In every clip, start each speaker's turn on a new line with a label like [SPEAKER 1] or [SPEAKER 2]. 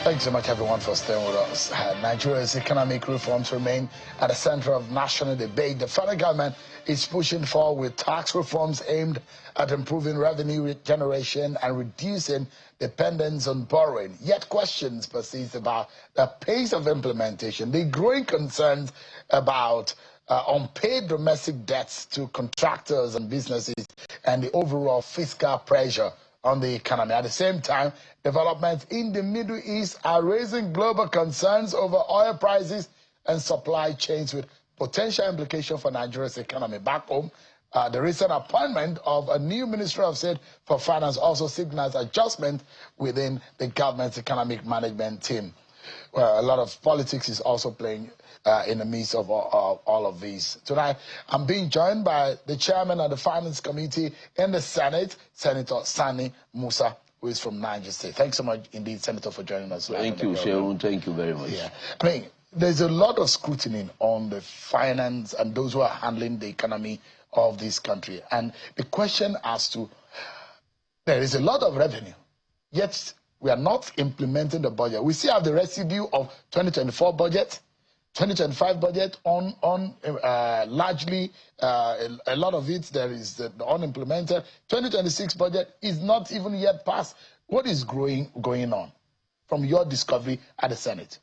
[SPEAKER 1] Thanks so much, everyone, for staying with us. Nigeria's economic reforms remain at the center of national debate. The federal government is pushing forward with tax reforms aimed at improving revenue generation and reducing dependence on borrowing. Yet questions persist about the pace of implementation. The growing concerns about unpaid domestic debts to contractors and businesses and the overall fiscal pressure on the economy. At the same time, developments in the Middle East are raising global concerns over oil prices and supply chains with potential implications for Nigeria's economy. Back home, the recent appointment of a new Minister of State for Finance also signals adjustment within the government's economic management team. Well, a lot of politics is also playing in the midst of all of these. Tonight, I'm being joined by the chairman of the Finance Committee in the Senate, Senator Sani Musa, who is from Niger State. Thanks so much indeed, Senator, for joining us.
[SPEAKER 2] Thank you, Sharon. Thank you very much.
[SPEAKER 1] Yeah. I mean, there's a lot of scrutiny on the finance and those who are handling the economy of this country. And the question as to, there is a lot of revenue, yet we are not implementing the budget. We still have the residue of 2024 budget, 2025 budget on largely a lot of it there is the unimplemented. 2026 budget is not even yet passed. What is going on from your discovery at the Senate?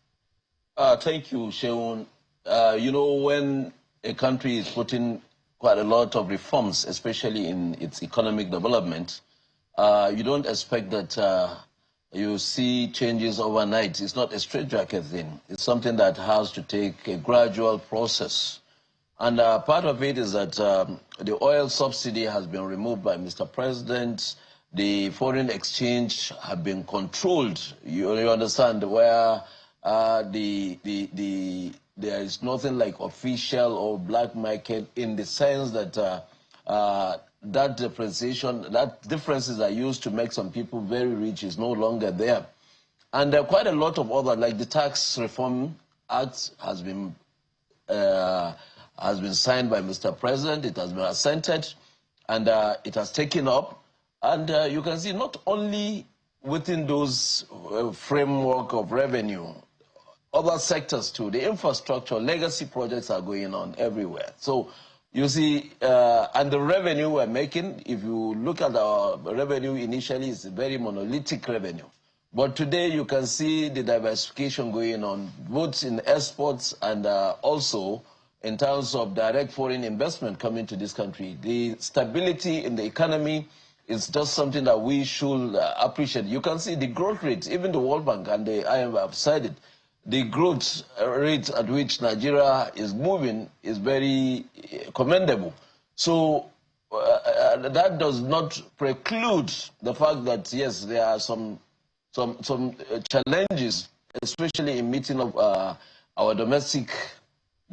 [SPEAKER 2] Thank you, Sharon. You know, when a country is putting quite a lot of reforms, especially in its economic development, you don't expect that you see changes overnight. It's not a straitjacket thing. It's something that has to take a gradual process. And part of it is that the oil subsidy has been removed by Mr. President. The foreign exchange have been controlled. You understand, where there is nothing like official or black market, in the sense that that differentiation, that differences are used to make some people very rich is no longer there. And quite a lot of other, like the Tax Reform Act has been signed by Mr. President. It has been assented, and it has taken up. And you can see not only within those framework of revenue, other sectors too, the infrastructure, legacy projects are going on everywhere. So you see, and the revenue we're making, if you look at our revenue initially, it's a very monolithic revenue. But today you can see the diversification going on, both in exports and also in terms of direct foreign investment coming to this country. The stability in the economy is just something that we should appreciate. You can see the growth rates, even the World Bank and the IMF have said it. The growth rate at which Nigeria is moving is very commendable. So that does not preclude the fact that, yes, there are some challenges, especially in meeting of our domestic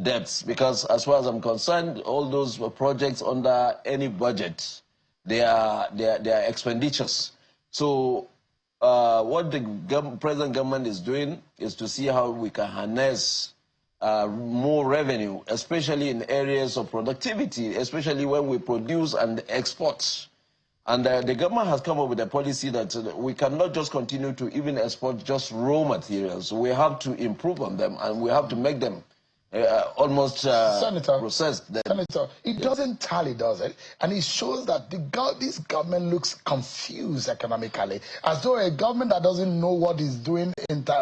[SPEAKER 2] debts, because as far as I'm concerned, all those projects under any budget, they are expenditures. So what the present government is doing is to see how we can harness more revenue, especially in areas of productivity, especially when we produce and export. And the government has come up with a policy that we cannot just continue to even export just raw materials. We have to improve on them, and we have to make them almost processed.
[SPEAKER 1] Senator, it doesn't tally, does it? And it shows that this government looks confused economically, as though a government that doesn't know what it's doing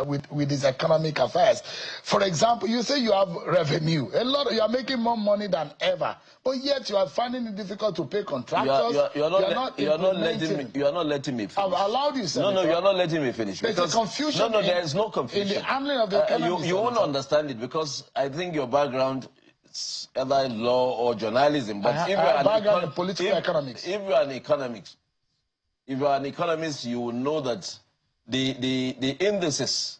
[SPEAKER 1] with its economic affairs. For example, you say you have revenue. You are making more money than ever, but yet you are finding it difficult to pay contractors.
[SPEAKER 2] You are not letting me finish.
[SPEAKER 1] I've allowed you, Senator.
[SPEAKER 2] No, you are not letting me finish.
[SPEAKER 1] There's a confusion.
[SPEAKER 2] No, there is no confusion.
[SPEAKER 1] In the handling of the economy.
[SPEAKER 2] You won't understand it, because I think your background is either law or journalism. But if you are
[SPEAKER 1] background in political economics.
[SPEAKER 2] If you are an economist, you will know that the indices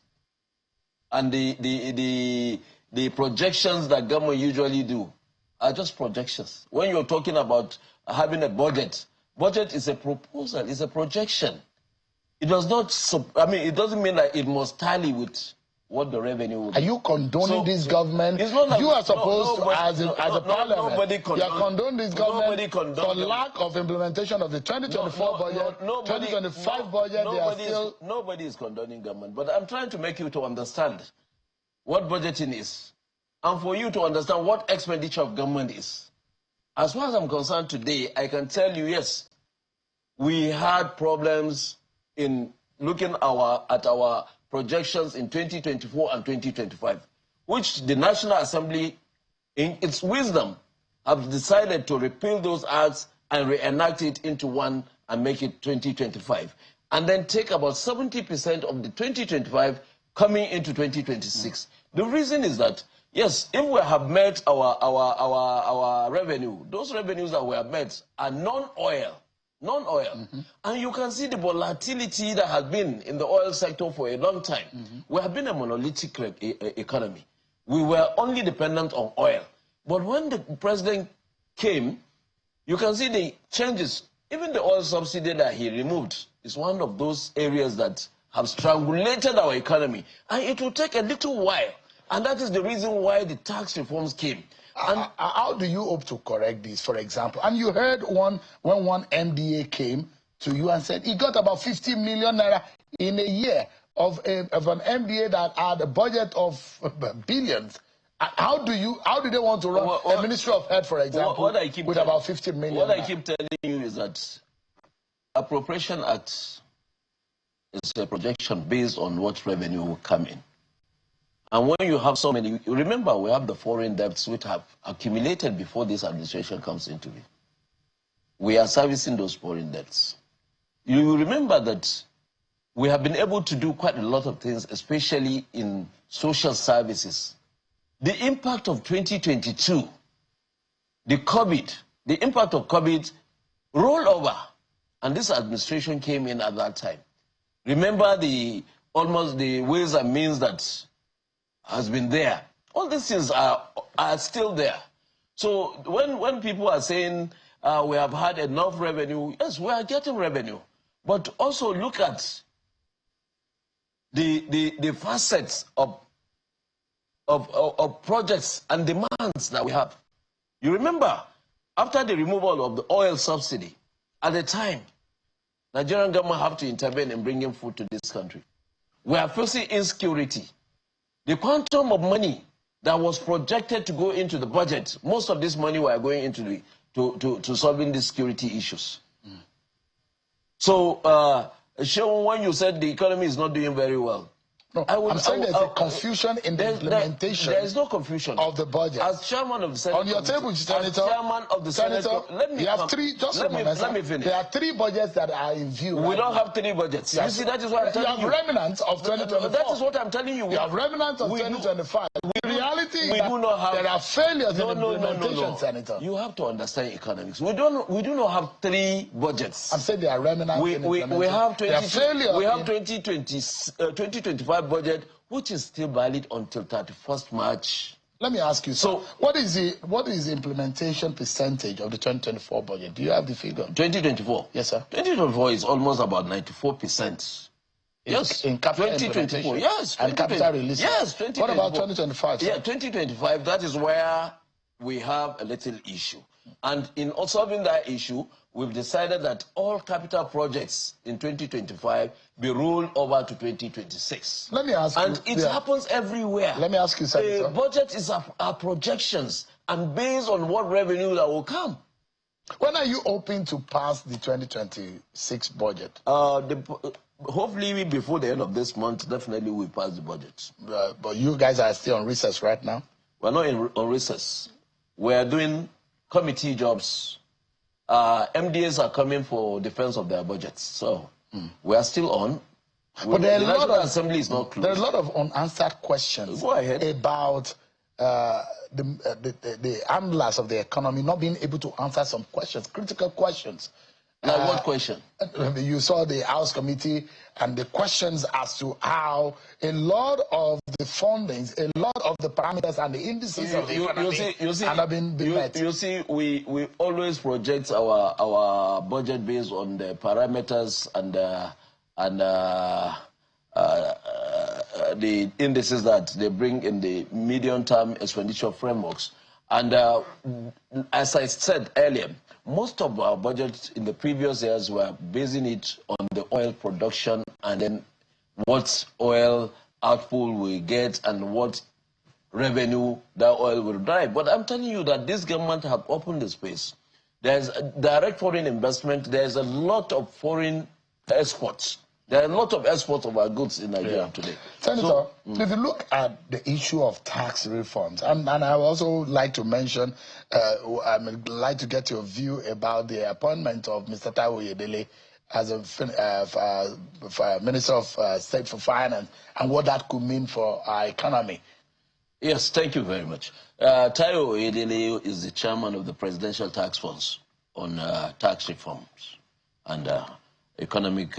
[SPEAKER 2] and the projections that government usually do are just projections. When you're talking about having a budget is a proposal, it's a projection. It does not, it doesn't mean that it must tally with what the revenue will
[SPEAKER 1] be. Are you condoning this government? You are supposed to, as a parliament, you are condoning this government for lack of implementation of the 2024 budget, 2025 budget.
[SPEAKER 2] Nobody is condoning government, but I'm trying to make you to understand what budgeting is, and for you to understand what expenditure of government is. As far as I'm concerned today, I can tell you, yes, we had problems in looking at our projections in 2024 and 2025, which the National Assembly, in its wisdom, have decided to repeal those acts and reenact it into one and make it 2025. And then take about 70% of the 2025 coming into 2026. The reason is that, yes, if we have met our revenue, those revenues that we have met are non-oil. And you can see the volatility that has been in the oil sector for a long time. We have been a monolithic economy. We were only dependent on oil. But when the president came, you can see the changes. Even the oil subsidy that he removed is one of those areas that have strangulated our economy. And it will take a little while. And that is the reason why the tax reforms came.
[SPEAKER 1] And how do you hope to correct this, for example? And you heard when one MDA came to you and said he got about 50 million naira in a year of an MDA that had a budget of billions. How do they want to run a Ministry of Health, for example, with about 50 million?
[SPEAKER 2] What I keep telling you is that Appropriation Act is a projection based on what revenue will come in. And when you have so many, remember we have the foreign debts which have accumulated before this administration comes into it. We are servicing those foreign debts. You remember that we have been able to do quite a lot of things, especially in social services. The impact of 2022, the impact of COVID rolled over, and this administration came in at that time. Remember almost the ways and means that has been there. All these things are still there. So when people are saying we have had enough revenue, yes, we are getting revenue. But also look at the facets of projects and demands that we have. You remember, after the removal of the oil subsidy, at the time, Nigerian government have to intervene in bringing food to this country. We are facing insecurity. The quantum of money that was projected to go into the budget, most of this money were going into to solving the security issues. So, Sean, when you said the economy is not doing very well,
[SPEAKER 1] no, I'm saying there's a confusion in the implementation.
[SPEAKER 2] There is no confusion
[SPEAKER 1] of the budget.
[SPEAKER 2] As chairman of the Senate,
[SPEAKER 1] on your table, Senator,
[SPEAKER 2] chairman of the Senator, let me finish.
[SPEAKER 1] There are 3 budgets that are in view.
[SPEAKER 2] We don't have 3 budgets. Yes. You see, that is what I'm telling you.
[SPEAKER 1] You have remnants of 2024.
[SPEAKER 2] That is what I'm telling you.
[SPEAKER 1] You have remnants of 2025. The reality is that there are failures in implementation, Senator.
[SPEAKER 2] You have to understand economics. We do not have 3 budgets.
[SPEAKER 1] I'm saying there are remnants in implementation.
[SPEAKER 2] We have 2025 budget, which is still valid until 31st March.
[SPEAKER 1] Let me ask you, so what is the implementation percentage of the 2024 budget? Do you have the figure?
[SPEAKER 2] 2024?
[SPEAKER 1] Yes, sir.
[SPEAKER 2] 2024 is almost about 94%. Yes.
[SPEAKER 1] In capital
[SPEAKER 2] 2024, yes.
[SPEAKER 1] And capital release.
[SPEAKER 2] Yes, 2024.
[SPEAKER 1] What about 2025? Sir?
[SPEAKER 2] Yeah, 2025, that is where we have a little issue. And in solving that issue, we've decided that all capital projects in 2025 be rolled over to 2026.
[SPEAKER 1] Let me ask you.
[SPEAKER 2] And it happens everywhere.
[SPEAKER 1] Let me ask you something.
[SPEAKER 2] The budget is our projections and based on what revenue that will come.
[SPEAKER 1] When are you hoping to pass the 2026 budget?
[SPEAKER 2] Hopefully before the end of this month, definitely we'll pass the budget.
[SPEAKER 1] But you guys are still on recess right now?
[SPEAKER 2] We're not on recess. We're doing committee jobs. MDAs are coming for defense of their budgets. So we are still on.
[SPEAKER 1] But the National
[SPEAKER 2] Assembly is not closed.
[SPEAKER 1] There are a lot of unanswered questions about the handlers of the economy not being able to answer some questions, critical questions.
[SPEAKER 2] Like what question?
[SPEAKER 1] You saw the House Committee and the questions as to how a lot of the fundings, a lot of the parameters and the indices of the economy have been met.
[SPEAKER 2] You see, we always project our budget based on the parameters and the indices that they bring in the medium-term expenditure frameworks. And as I said earlier, most of our budgets in the previous years were basing it on the oil production and then what oil output we get and what revenue that oil will drive. But I'm telling you that this government have opened the space. There's direct foreign investment. There's a lot of foreign exports. There are a lot of exports of our goods in Nigeria today.
[SPEAKER 1] Senator, if you look at the issue of tax reforms, and I would also like to mention, I'd like to get your view about the appointment of Mr. Taiwo Oyedele as a Minister of State for Finance and what that could mean for our economy.
[SPEAKER 2] Yes, thank you very much. Taiwo Oyedele is the chairman of the Presidential Task Force on tax reforms and economic,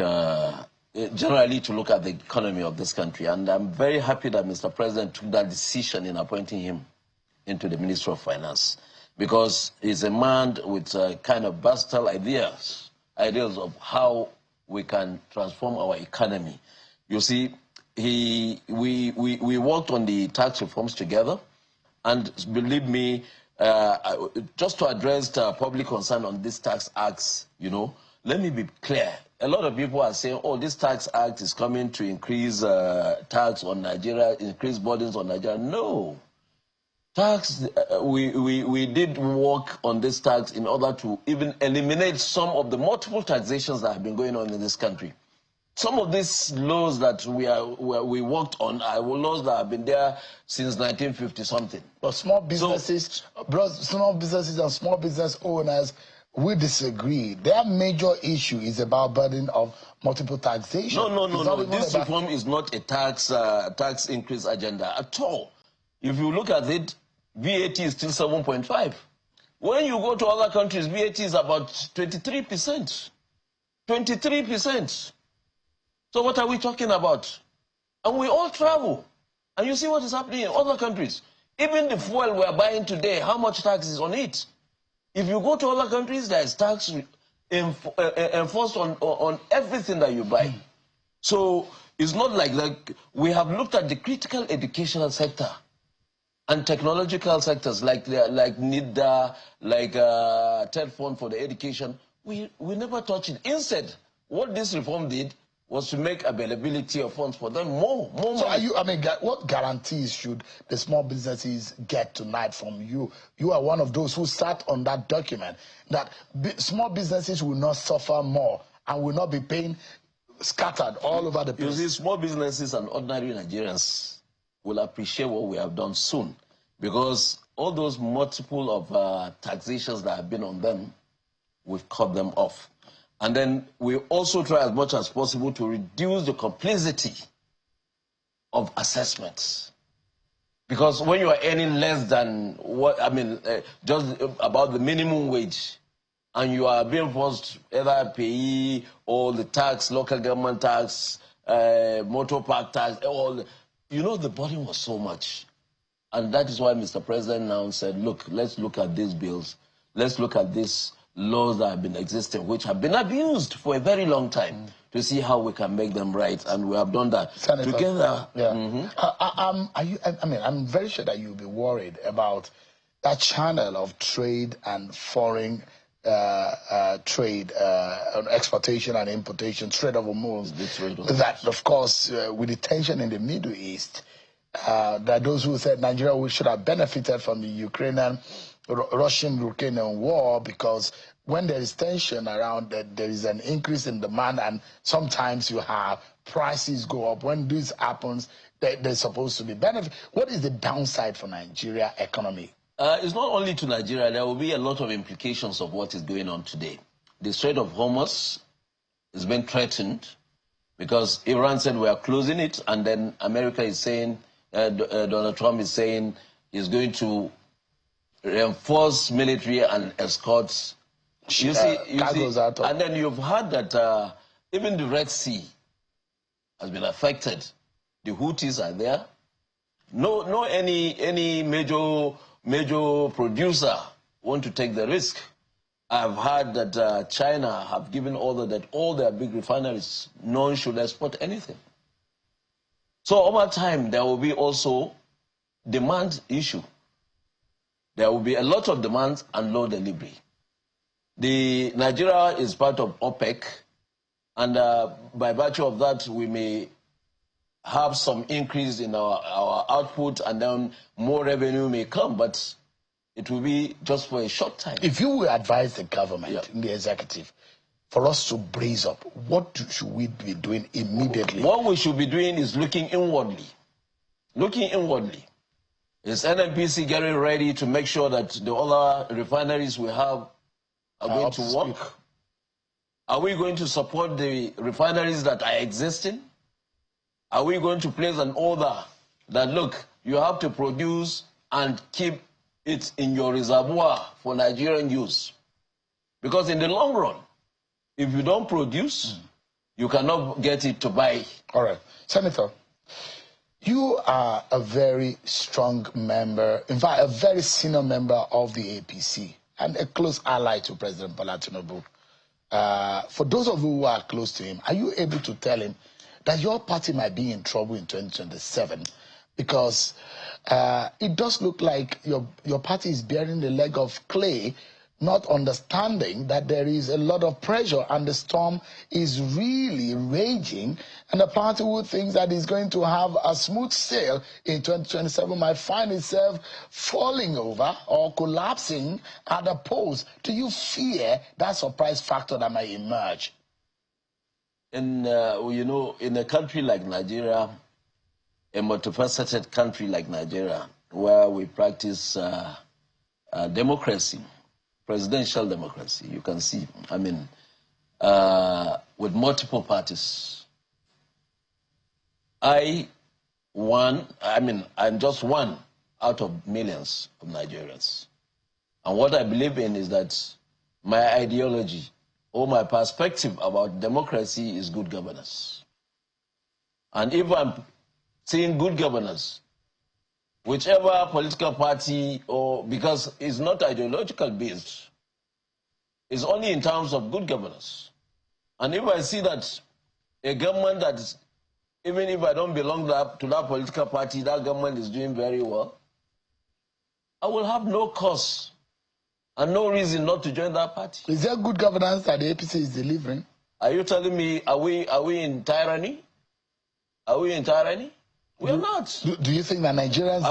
[SPEAKER 2] generally to look at the economy of this country. And I'm very happy that Mr. President took that decision in appointing him into the Ministry of Finance, because he's a man with kind of versatile ideas of how we can transform our economy. You see, we worked on the tax reforms together, and believe me, just to address the public concern on this tax acts, you know, let me be clear. A lot of people are saying, oh, this tax act is coming to increase tax on Nigeria, increase burdens on Nigeria. No. Tax, we did work on this tax in order to even eliminate some of the multiple taxations that have been going on in this country. Some of these laws that we worked on are laws that have been there since 1950-something.
[SPEAKER 1] But small businesses, small businesses and small business owners, we disagree. Their major issue is about burden of multiple taxation.
[SPEAKER 2] No. This reform is not a tax increase agenda at all. If you look at it, VAT is still 7.5. When you go to other countries, VAT is about 23%. 23%. So what are we talking about? And we all travel. And you see what is happening in other countries. Even the fuel we are buying today, how much tax is on it? If you go to other countries, there is tax enforced on everything that you buy. So it's not like that. We have looked at the critical educational sector and technological sectors like NIDA, like Third Fund for the Education. We never touch it. Instead, what this reform did was to make availability of funds for them more
[SPEAKER 1] so
[SPEAKER 2] money.
[SPEAKER 1] What guarantees should the small businesses get tonight from you? You are one of those who sat on that document that small businesses will not suffer more and will not be paying scattered all over the place.
[SPEAKER 2] You see, small businesses and ordinary Nigerians will appreciate what we have done soon, because all those multiple of taxations that have been on them, we've cut them off. And then we also try as much as possible to reduce the complexity of assessments. Because when you are earning less than just about the minimum wage, and you are being forced either pay or the tax, local government tax, motor park tax, the burden was so much. And that is why Mr. President now said, look, let's look at these bills. Let's look at these laws that have been existing, which have been abused for a very long time, to see how we can make them right. And we have done that
[SPEAKER 1] Senator,
[SPEAKER 2] together.
[SPEAKER 1] I'm very sure that you'll be worried about that channel of trade and foreign trade, exportation and importation, trade of hormones. That, of course, with the tension in the Middle East, there are those who said Nigeria should have benefited from the Russian-Ukrainian war, because when there is tension around, there is an increase in demand, and sometimes you have prices go up. When this happens, they're supposed to be benefit. What is the downside for Nigeria economy?
[SPEAKER 2] It's not only to Nigeria. There will be a lot of implications of what is going on today. The Strait of Hormuz is being threatened because Iran said we are closing it, and then America is saying, Donald Trump is saying he's going to reinforce military and escorts. You see, and then you've heard that even the Red Sea has been affected. The Houthis are there. No, any major producer want to take the risk. I've heard that China have given order that all their big refineries, none should export anything. So over time, there will be also demand issue. There will be a lot of demands and low delivery. Nigeria is part of OPEC, and by virtue of that, we may have some increase in our output, and then more revenue may come, but it will be just for a short time.
[SPEAKER 1] If you will advise the government, the executive, for us to brace up, what should we be doing immediately?
[SPEAKER 2] What we should be doing is looking inwardly. Looking inwardly. Is NNPC getting ready to make sure that the other refineries we have are going to work? Are we going to support the refineries that are existing? Are we going to place an order that, look, you have to produce and keep it in your reservoir for Nigerian use? Because in the long run, if you don't produce, you cannot get it to buy.
[SPEAKER 1] All right. Senator, you are a very strong member, in fact, a very senior member of the APC and a close ally to President Bola Tinubu. For those of you who are close to him, are you able to tell him that your party might be in trouble in 2027? Because it does look like your party is bearing the leg of clay, not understanding that there is a lot of pressure and the storm is really raging, and the party who thinks that is going to have a smooth sail in 2027 might find itself falling over or collapsing at the polls. Do you fear that surprise factor that might emerge?
[SPEAKER 2] In a country like Nigeria, a multifaceted country like Nigeria, where we practice democracy, presidential democracy, you can see, with multiple parties. I'm just one out of millions of Nigerians. And what I believe in is that my ideology or my perspective about democracy is good governance. And if I'm seeing good governance, whichever political party, or because it's not ideological based, it's only in terms of good governance. And if I see that a government that is, even if I don't belong to that political party, that government is doing very well, I will have no cause and no reason not to join that party.
[SPEAKER 1] Is there good governance that the APC is delivering?
[SPEAKER 2] Are you telling me, are we in tyranny? Are we in tyranny? We are not.
[SPEAKER 1] Do you think that Nigerians...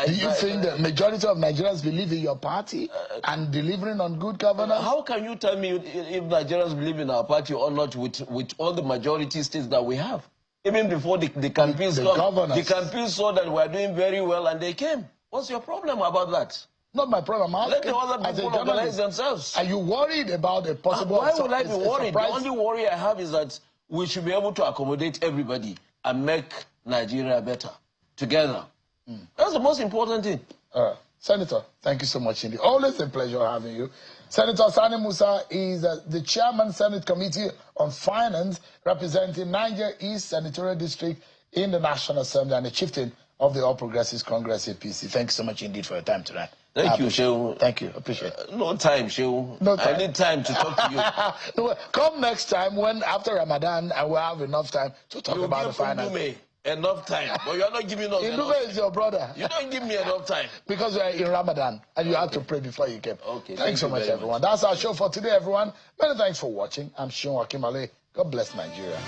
[SPEAKER 1] do you think the majority of Nigerians believe in your party and delivering on good governance?
[SPEAKER 2] How can you tell me if Nigerians believe in our party or not with all the majority states that we have? Even before the campaigns the campaigns saw that we are doing very well and they came. What's your problem about that?
[SPEAKER 1] Not my problem.
[SPEAKER 2] Let the other people organize themselves.
[SPEAKER 1] Are you worried about a possible...
[SPEAKER 2] Why would I be worried? The only worry I have is that we should be able to accommodate everybody and make Nigeria better together. That's the most important thing.
[SPEAKER 1] Senator, thank you so much indeed. Always a pleasure having you. Senator Sani Musa is the Chairman, Senate Committee on Finance, representing Niger East Senatorial District in the National Assembly and the chieftain of the All Progressives Congress, APC. Thank you so much indeed for your time tonight.
[SPEAKER 2] Thank you, Shehu.
[SPEAKER 1] Thank you. Appreciate it.
[SPEAKER 2] No time, Shehu.
[SPEAKER 1] No time.
[SPEAKER 2] I need time to talk to you.
[SPEAKER 1] Come next time when after Ramadan and we'll have enough time to talk about the finance.
[SPEAKER 2] Enough time, but you're not giving us enough time.
[SPEAKER 1] Is your brother.
[SPEAKER 2] You don't give me enough time.
[SPEAKER 1] Because you're in Ramadan and you have to pray before you came.
[SPEAKER 2] Okay.
[SPEAKER 1] Thanks so much, everyone. That's our show for today, everyone. Many thanks for watching. I'm Sean Akimale. God bless Nigeria.